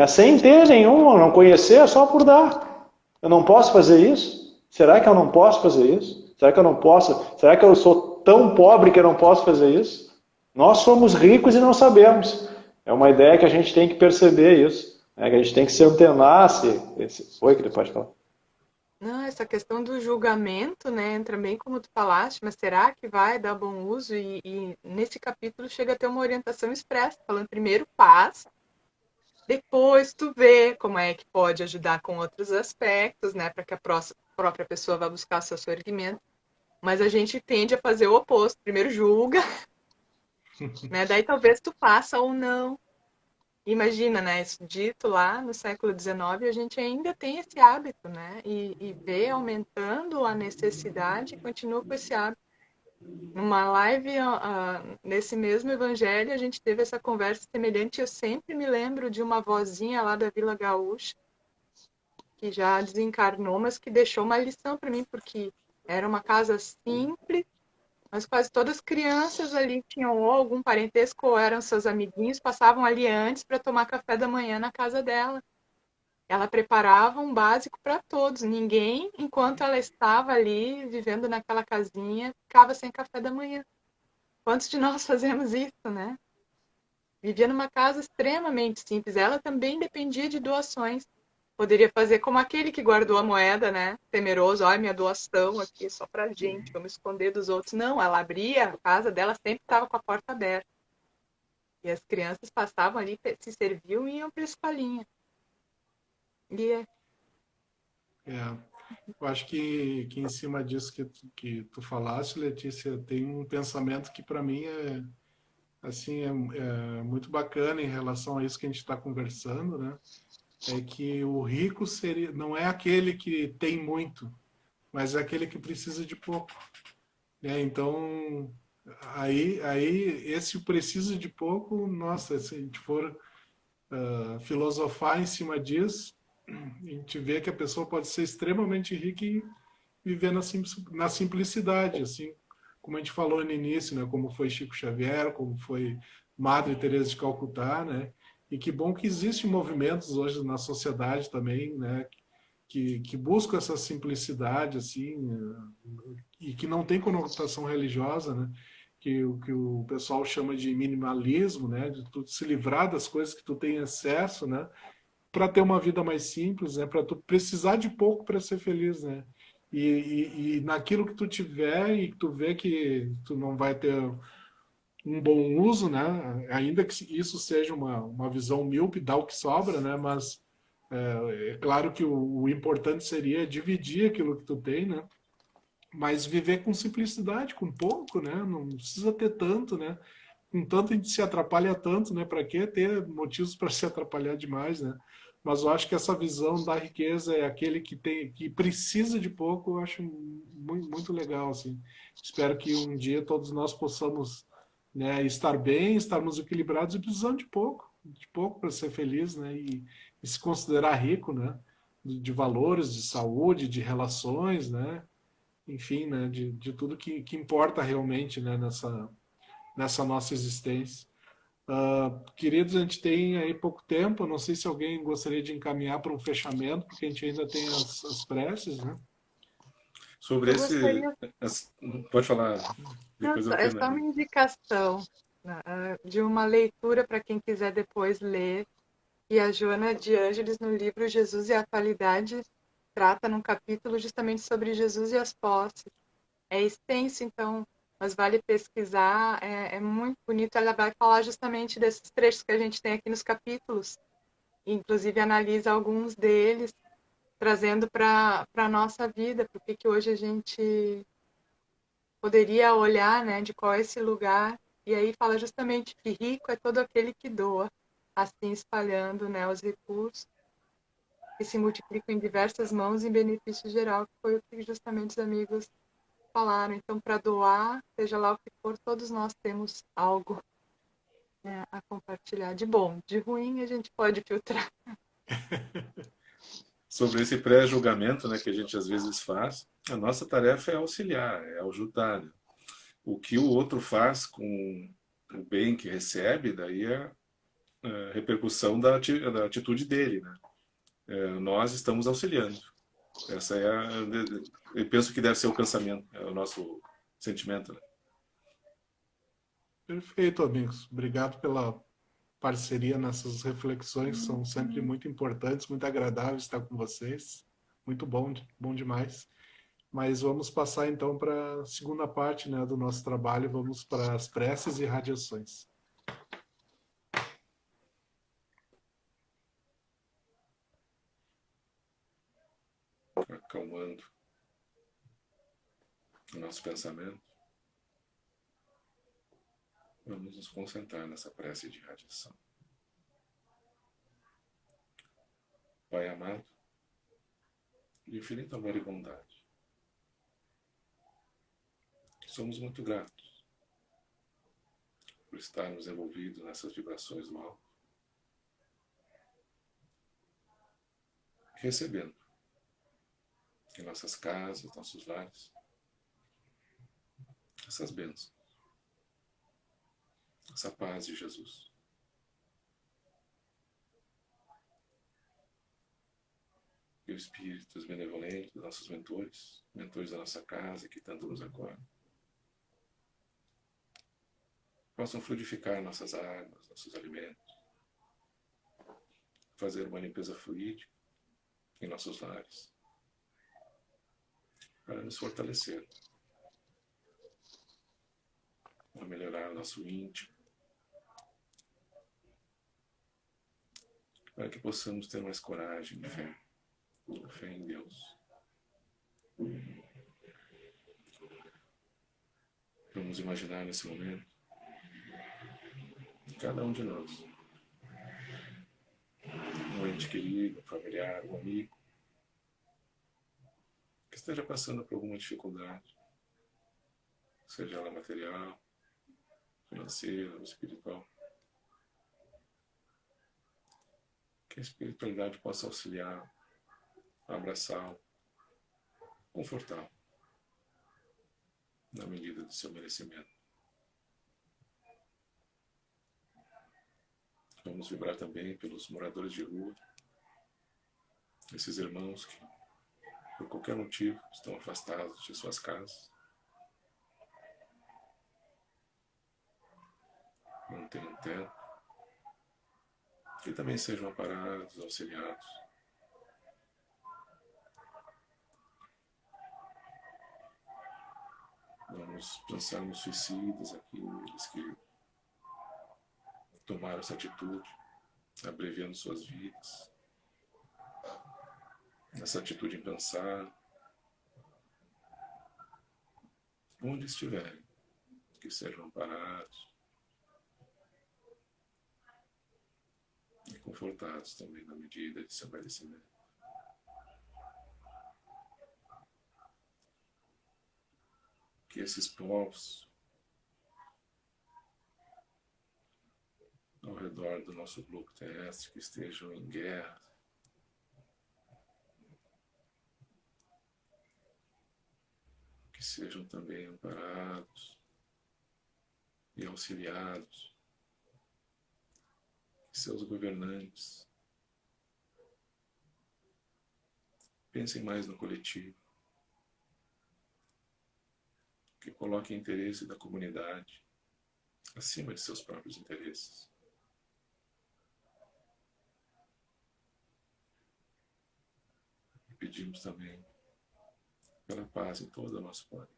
B: Sem ter nenhum, não conhecer, só por dar. Eu não posso fazer isso? Será que eu não posso fazer isso? Será que eu não posso? Será que eu sou tão pobre que eu não posso fazer isso? Nós somos ricos e não sabemos. É uma ideia que a gente tem que perceber isso. Que a gente tem que se antenar. Oi, que ele pode falar.
D: Não, essa questão do julgamento, né, entra bem como tu falaste, mas será que vai dar bom uso? E nesse capítulo chega a ter uma orientação expressa, falando primeiro faz, depois tu vê como é que pode ajudar com outros aspectos, né, para que a própria pessoa vá buscar seu erguimento. Mas a gente tende a fazer o oposto, primeiro julga, né, daí talvez tu faça ou não. Imagina, né, isso dito lá no século XIX, a gente ainda tem esse hábito, né, e vê aumentando a necessidade e continua com esse hábito. Numa live, nesse mesmo evangelho, a gente teve essa conversa semelhante. Eu sempre me lembro de uma vozinha lá da Vila Gaúcha, que já desencarnou, mas que deixou uma lição para mim, porque era uma casa simples, mas quase todas as crianças ali tinham ou algum parentesco ou eram seus amiguinhos, passavam ali antes para tomar café da manhã na casa dela. Ela preparava um básico para todos. Ninguém, enquanto ela estava ali vivendo naquela casinha, ficava sem café da manhã. Quantos de nós fazemos isso, né? Vivia numa casa extremamente simples. Ela também dependia de doações. Poderia fazer como aquele que guardou a moeda, né? Temeroso, olha minha doação aqui só pra gente, vamos esconder dos outros. Não, ela abria, a casa dela sempre estava com a porta aberta. E as crianças passavam ali, se serviam e iam para a escolinha. E
A: É, eu acho que em cima disso que tu falaste, Letícia, tem um pensamento que para mim é assim é muito bacana em relação a isso que a gente está conversando, né? É que o rico seria, não é aquele que tem muito, mas é aquele que precisa de pouco, né? Então, aí esse precisa de pouco, nossa, se a gente for filosofar em cima disso, a gente vê que a pessoa pode ser extremamente rica e viver na simplicidade, assim, como a gente falou no início, né? Como foi Chico Xavier, como foi Madre Teresa de Calcutá, né? E que bom que existem movimentos hoje na sociedade também, né? Que buscam essa simplicidade, assim, e que não tem conotação religiosa, né? Que o pessoal chama de minimalismo, né? De tu se livrar das coisas que tu tem acesso, né? Para ter uma vida mais simples, né? Para tu precisar de pouco para ser feliz, né? E naquilo que tu tiver e que tu vê que tu não vai ter um bom uso, né? Ainda que isso seja uma visão míope, dá o que sobra, né? Mas é claro que o importante seria dividir aquilo que tu tem, né? Mas viver com simplicidade, com pouco, né? Não precisa ter tanto, né? Com tanto a gente se atrapalha tanto, né? Para que ter motivos para se atrapalhar demais, né? Mas eu acho que essa visão da riqueza é aquele que tem, que precisa de pouco, eu acho muito, muito legal, assim. Espero que um dia todos nós possamos, né, estar bem, estarmos equilibrados e precisando de pouco para ser feliz, né? E se considerar rico, né? De valores, de saúde, de relações, né? Enfim, né? De tudo que importa realmente, né? Nessa nossa existência. Queridos, a gente tem aí pouco tempo, não sei se alguém gostaria de encaminhar para um fechamento, porque a gente ainda tem as preces, né?
C: Sobre
D: eu
C: esse.
D: gostaria,
C: Pode falar,
D: não,
C: depois eu
D: é só uma
C: finalizo.
D: indicação, né, de uma leitura para quem quiser depois ler. E a Joana de Ângeles, no livro Jesus e a Atualidade, trata num capítulo justamente sobre Jesus e as posses. É extenso, então, mas vale pesquisar, é muito bonito. Ela vai falar justamente desses trechos que a gente tem aqui nos capítulos, e inclusive analisa alguns deles, trazendo para a nossa vida, porque que hoje a gente poderia olhar, né, de qual é esse lugar, e aí fala justamente que rico é todo aquele que doa, assim espalhando, né, os recursos que se multiplicam em diversas mãos em benefício geral, que foi o que justamente os amigos falaram. Então, para doar, seja lá o que for, todos nós temos algo, né, a compartilhar. De bom, de ruim a gente pode filtrar.
C: Sobre esse pré-julgamento, né, que a gente às vezes faz, a nossa tarefa é auxiliar, é ajudar, né? O que o outro faz com o bem que recebe, daí é a repercussão da atitude dele, né? Nós estamos auxiliando. Essa é a, eu penso que deve ser o pensamento, é o nosso sentimento, né?
A: Perfeito, amigos. Obrigado pela parceria nessas reflexões, são sempre muito importantes, muito agradáveis estar com vocês. muito bom, bom demais. Mas vamos passar então para a segunda parte, né, do nosso trabalho. Vamos para as preces e radiações.
C: Acalmando o nosso pensamento, vamos nos concentrar nessa prece de radiação. Pai amado, de infinito amor e bondade, somos muito gratos por estarmos envolvidos nessas vibrações do alto, recebendo em nossas casas, nossos lares, essas bênçãos, essa paz de Jesus. E os espíritos benevolentes, nossos mentores, mentores da nossa casa, que tanto nos acolhem, possam fluidificar nossas águas, nossos alimentos, fazer uma limpeza fluídica em nossos lares, para nos fortalecer, para melhorar o nosso íntimo, para que possamos ter mais coragem e fé em Deus. Vamos imaginar nesse momento cada um de nós, um ente querido, um familiar, um amigo, que esteja passando por alguma dificuldade, seja ela material, financeira ou espiritual. Que a espiritualidade possa auxiliar, abraçá-lo, confortá-lo, na medida do seu merecimento. Vamos vibrar também pelos moradores de rua, esses irmãos que, por qualquer motivo, estão afastados de suas casas, não têm um teto, que também sejam amparados, auxiliados. Vamos pensar nos suicidas, aqueles que tomaram essa atitude, abreviando suas vidas. Essa atitude em pensar, onde estiverem, que sejam amparados e confortados também na medida de seu merecimento. Que esses povos ao redor do nosso globo terrestre que estejam em guerra, que sejam também amparados e auxiliados, que seus governantes pensem mais no coletivo, que coloquem o interesse da comunidade acima de seus próprios interesses. E pedimos também pela paz em todo o nosso planeta.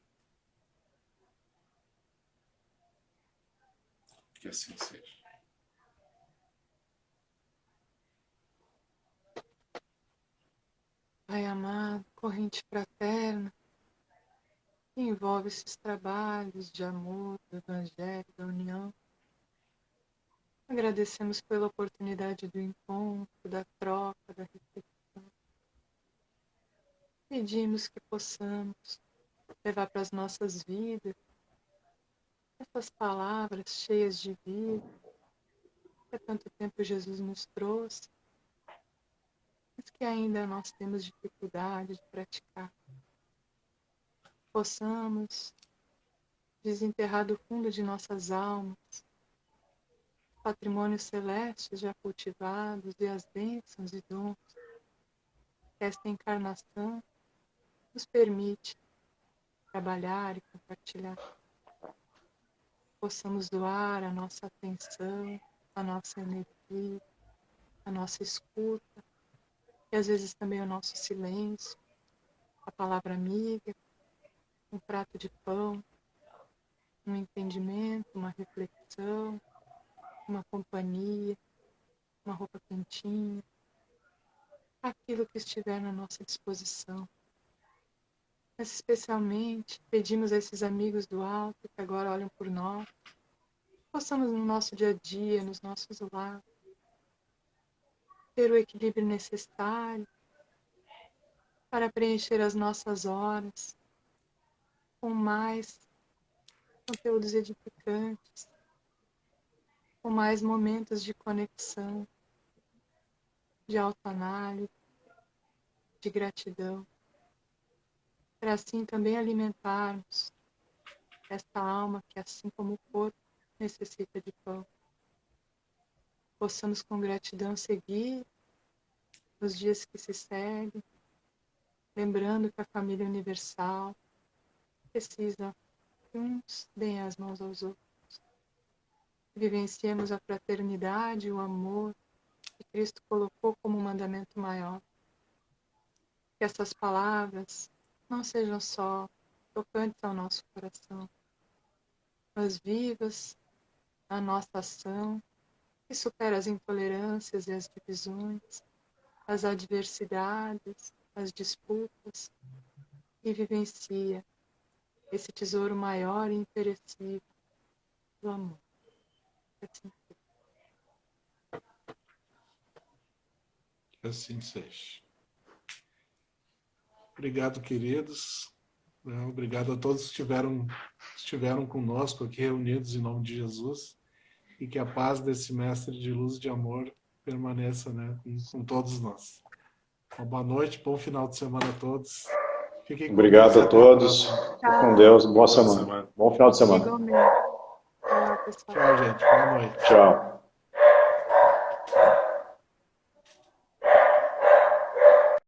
C: Que assim seja.
D: Pai amado, corrente fraterna, que envolve esses trabalhos de amor, do Evangelho, da união. Agradecemos pela oportunidade do encontro, da troca, da reflexão. Pedimos que possamos levar para as nossas vidas essas palavras cheias de vida, que há tanto tempo Jesus nos trouxe, mas que ainda nós temos dificuldade de praticar. Possamos desenterrar do fundo de nossas almas patrimônios celestes já cultivados e as bênçãos e dons que esta encarnação nos permite trabalhar e compartilhar. Possamos doar a nossa atenção, a nossa energia, a nossa escuta, e às vezes também o nosso silêncio, a palavra amiga, um prato de pão, um entendimento, uma reflexão, uma companhia, uma roupa quentinha, aquilo que estiver na nossa disposição. Mas especialmente pedimos a esses amigos do alto que agora olham por nós, possamos no nosso dia a dia, nos nossos lares, ter o equilíbrio necessário para preencher as nossas horas com mais conteúdos edificantes, com mais momentos de conexão, de autoanálise, de gratidão, para assim também alimentarmos esta alma que, assim como o corpo, necessita de pão. Possamos com gratidão seguir os dias que se seguem, lembrando que a família universal precisa que uns deem as mãos aos outros. Vivenciemos a fraternidade e o amor que Cristo colocou como um mandamento maior. Que essas palavras não sejam só tocantes ao nosso coração, mas vivas na nossa ação, que supera as intolerâncias e as divisões, as adversidades, as disputas, e vivencia esse tesouro maior e imperecível do amor. Assim seja.
A: Que assim seja. Obrigado, queridos. Obrigado a todos que estiveram conosco aqui reunidos em nome de Jesus. E que a paz desse mestre de luz e de amor permaneça, né, com todos nós. Uma boa noite, bom final de semana a todos. Fiquem com
B: Obrigado
A: Deus,
B: a todos.
D: Tchau.
B: Com Deus. Boa semana. Bom final de semana.
D: Igualmente. Tchau, pessoal.
A: Tchau, gente. Boa noite.
B: Tchau.